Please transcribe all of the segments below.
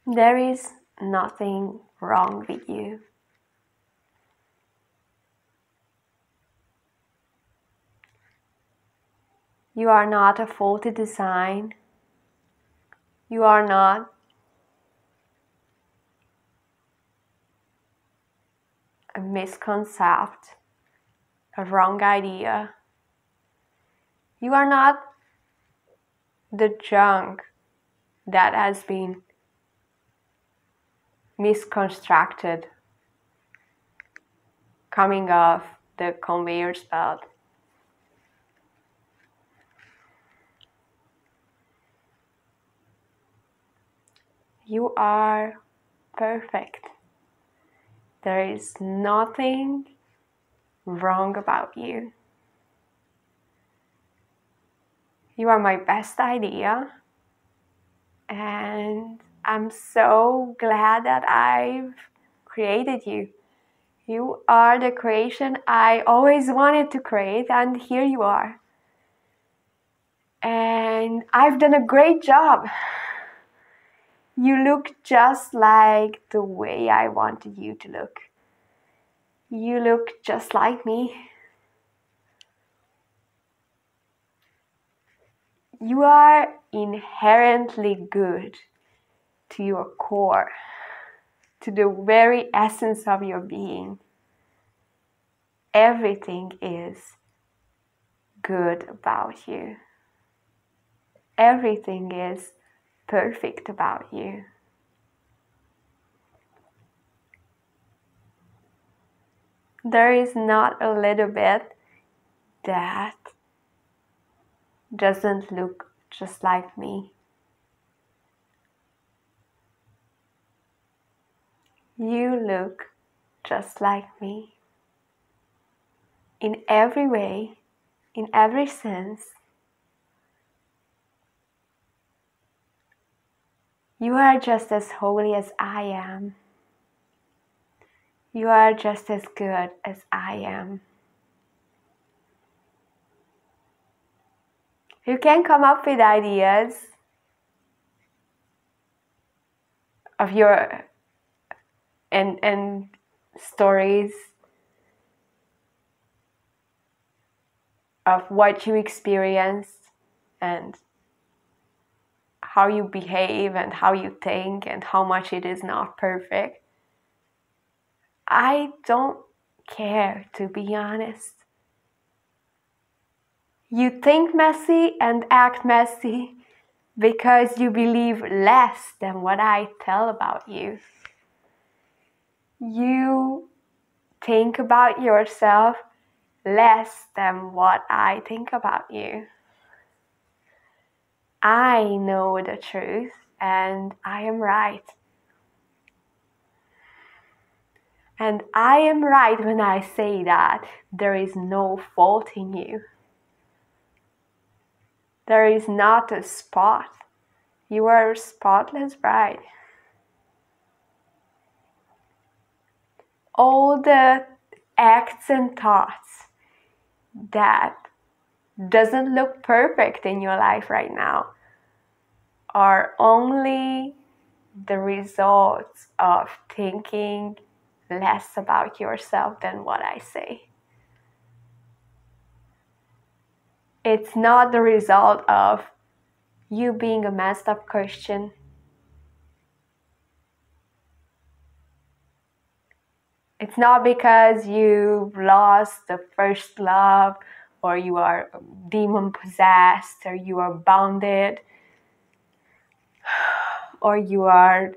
There is nothing wrong with you. You are not a faulty design. You are not a misconcept, a wrong idea. You are not the junk that has been misconstructed coming off the conveyor belt. You are perfect. There is nothing wrong about you. You are my best idea, and I'm so glad that I've created you. You are the creation I always wanted to create, and here you are. And I've done a great job. You look just like the way I wanted you to look. You look just like me. You are inherently good to your core, to the very essence of your being. Everything is good about you. Everything is perfect about you. There is not a little bit that doesn't look just like me. You look just like me. In every way, in every sense. You are just as holy as I am. You are just as good as I am. You can come up with ideas of your and stories of what you experienced and how you behave and how you think and how much it is not perfect. I don't care, to be honest. You think messy and act messy because you believe less than what I tell about you. You think about yourself less than what I think about you. I know the truth and I am right. And I am right when I say that there is no fault in you. There is not a spot. You are a spotless bride. All the acts and thoughts that doesn't look perfect in your life right now are only the results of thinking less about yourself than what I say. It's not the result of you being a messed up Christian. It's not because you lost the first love, or you are demon possessed, or you are bounded, or you are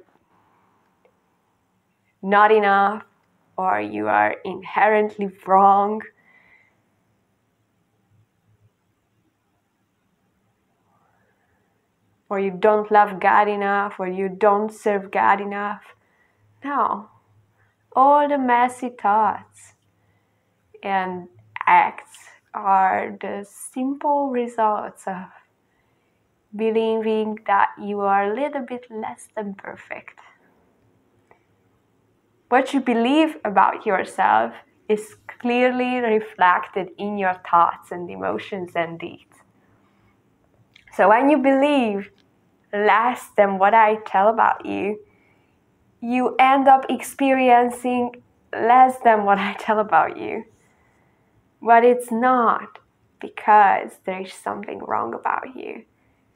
not enough, or you are inherently wrong. Or you don't love God enough, or you don't serve God enough. No. All the messy thoughts and acts are the simple results of believing that you are a little bit less than perfect. What you believe about yourself is clearly reflected in your thoughts and emotions and deeds. So when you believe less than what I tell about you, you end up experiencing less than what I tell about you. But it's not because there is something wrong about you.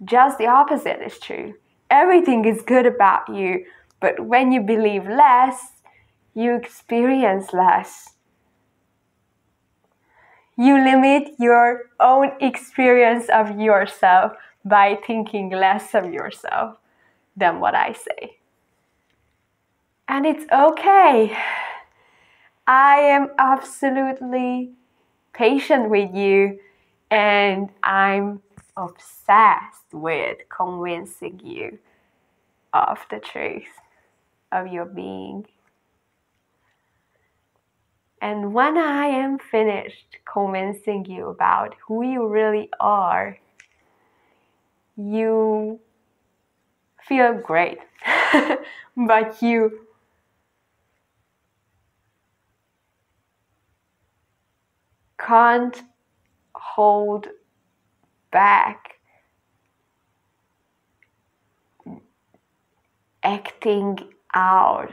Just the opposite is true. Everything is good about you, but when you believe less, you experience less. You limit your own experience of yourself by thinking less of yourself than what I say. And it's okay. I am absolutely patient with you, and I'm obsessed with convincing you of the truth of your being. And when I am finished convincing you about who you really are, you feel great, but you can't hold back acting out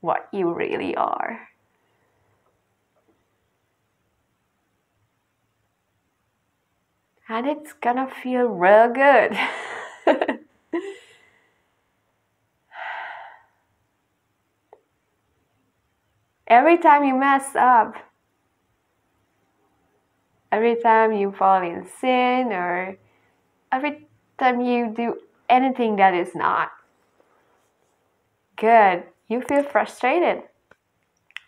what you really are. And it's gonna feel real good. Every time you mess up, every time you fall in sin, or every time you do anything that is not good, you feel frustrated.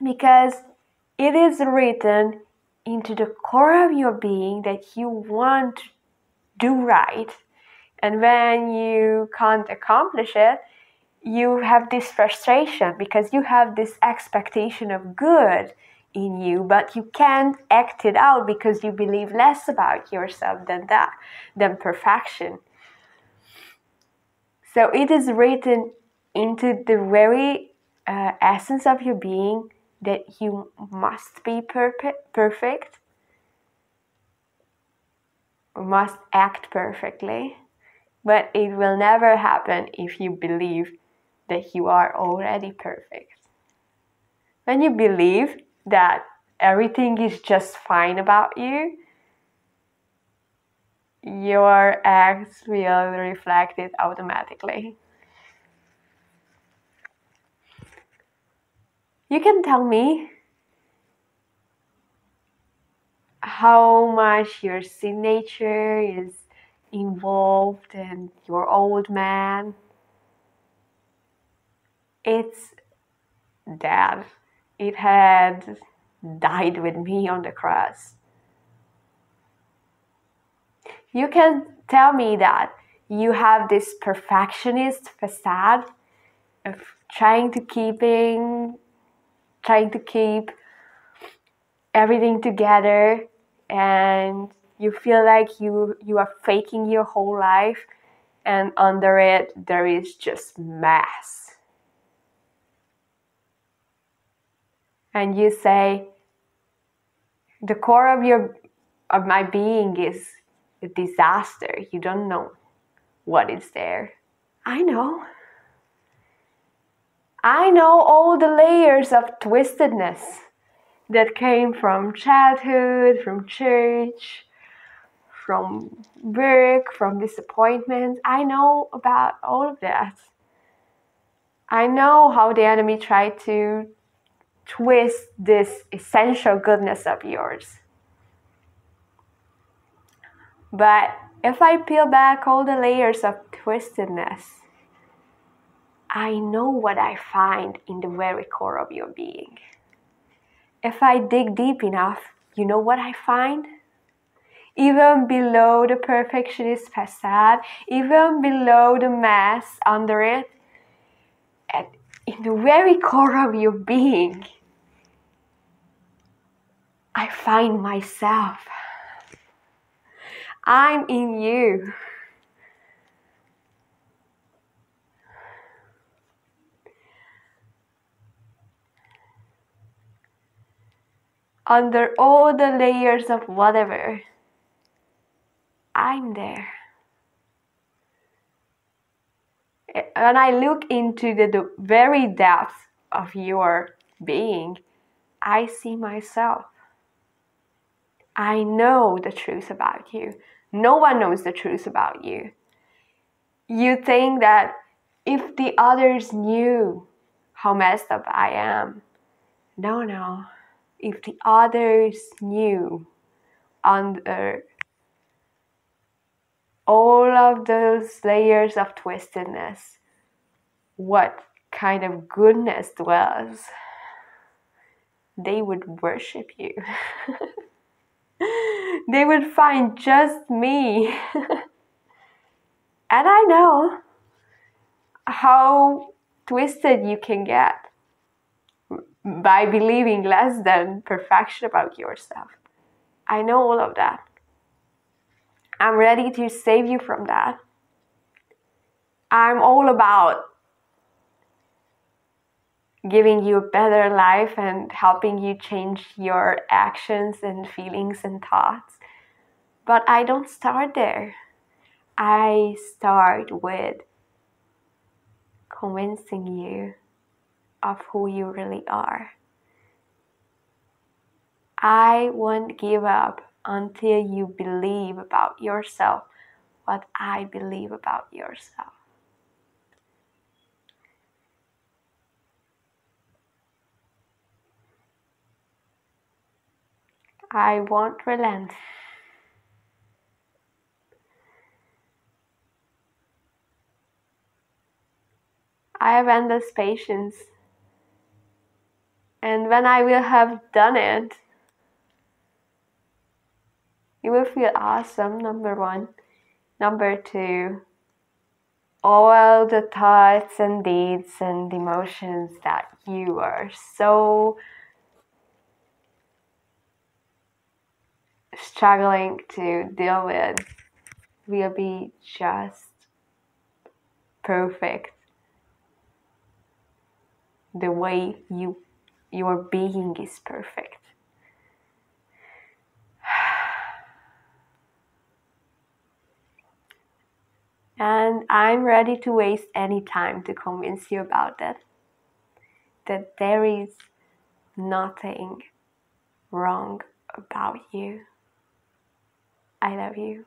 Because it is written into the core of your being that you want to do right. And when you can't accomplish it, you have this frustration because you have this expectation of good in you, but you can't act it out because you believe less about yourself than perfection. So it is written into the very essence of your being that you must be perfect, must act perfectly, but it will never happen if you believe that you are already perfect. When you believe that everything is just fine about you, your acts will reflect it automatically. You can tell me how much your signature is involved in your old man. It's dead. It had died with me on the cross. You can tell me that you have this perfectionist facade of trying to keep everything together, and you feel like you are faking your whole life, and under it there is just mess. And you say, the core of my being is a disaster. You don't know what is there. I know all the layers of twistedness that came from childhood, from church, from work, from disappointment. I know about all of that. I know how the enemy tried to twist this essential goodness of yours. But if I peel back all the layers of twistedness, I know what I find in the very core of your being. If I dig deep enough, you know what I find? Even below the perfectionist facade, even below the mess under it, and in the very core of your being, I find myself. I'm in you. Under all the layers of whatever, I'm there. when I look into the very depths of your being, I see myself. I know the truth about you. No one knows the truth about you. You think that if the others knew how messed up I am, no. If the others knew under all of those layers of twistedness what kind of goodness dwells, they would worship you. They would find just me. And I know how twisted you can get by believing less than perfection about yourself. I know all of that. I'm ready to save you from that. I'm all about giving you a better life and helping you change your actions and feelings and thoughts. But I don't start there. I start with convincing you of who you really are. I won't give up until you believe about yourself what I believe about yourself. I won't relent. I have endless patience. And when I will have done it, you will feel awesome, number one. Number two, all the thoughts and deeds and emotions that you are so struggling to deal with will be just perfect the way your being is perfect. And I'm ready to waste any time to convince you about that there is nothing wrong about you. I love you.